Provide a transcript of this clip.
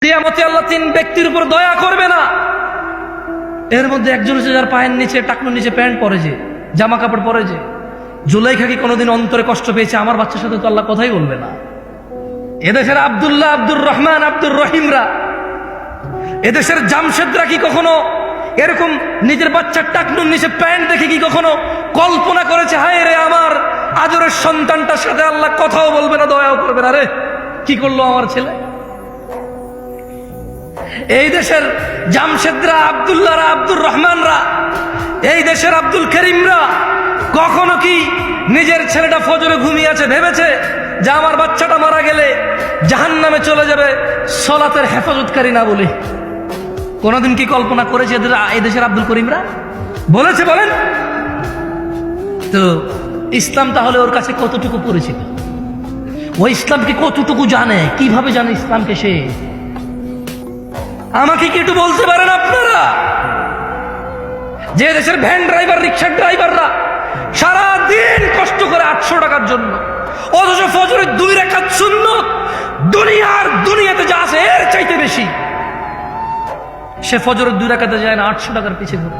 কিয়ামতে আল্লাহ তিন ব্যক্তির উপর দয়া করবে না। এর মধ্যে একজন হচ্ছে যার পায়ের নিচে, টাকনুর নিচে প্যান্ট পরে, যে জামা কাপড় পরে, যে জুলাইখা কি কোনোদিন অন্তরে কষ্ট পেয়েছে? আমার বাচ্চার সাথে তো আল্লাহ কথাই বলবে না। এদেশের আব্দুল্লাহ, আব্দুর রহমান, আব্দুর রহিমরা, এদেশের জামশেদরা কি কখনো এরকম নিজের বাচ্চার টাকনুর নিচে প্যান্ট দেখে কি কখনো কল্পনা করেছে, হায় রে আমার আদরের সন্তানটার সাথে আল্লাহ কথাও বলবে না, দয়াও করবে না, রে কি করলো আমার ছেলে? এই দেশের জামশেদরা, আব্দুল্লাহরা, আব্দুর রহমানরা, এই দেশের আব্দুল করিমরা কখনো কি নিজের ছেলেটা ফজরে ঘুমিয়ে আছে ভেবেছে যে আমার বাচ্চাটা মারা গেলে জাহান্নামে চলে যাবে সলাতের হেফাজতকারী না বলে? কোনদিন কি কল্পনা করেছে এই দেশের আব্দুল করিমরা? বলেছে? বলেন তো। ইসলাম তাহলে ওর কাছে কতটুকু পরিচিত? ওই ইসলামকে কতটুকু জানে? কিভাবে জানে ইসলামকে সে? আমাকে কি একটু বলতে পারেন আপনারা? যে দেশের ভ্যান ড্রাইভার, রিক্সার ড্রাইভাররা সারা দিন কষ্ট করে 800 টাকার জন্য, অথচ ফজরের 2 রাকাত সুন্নত দুনিয়াতে যা আছে এর চাইতে বেশি, সে ফজরের 2 রাকাতে যায় না, 800 টাকার পিছে ঘুরে।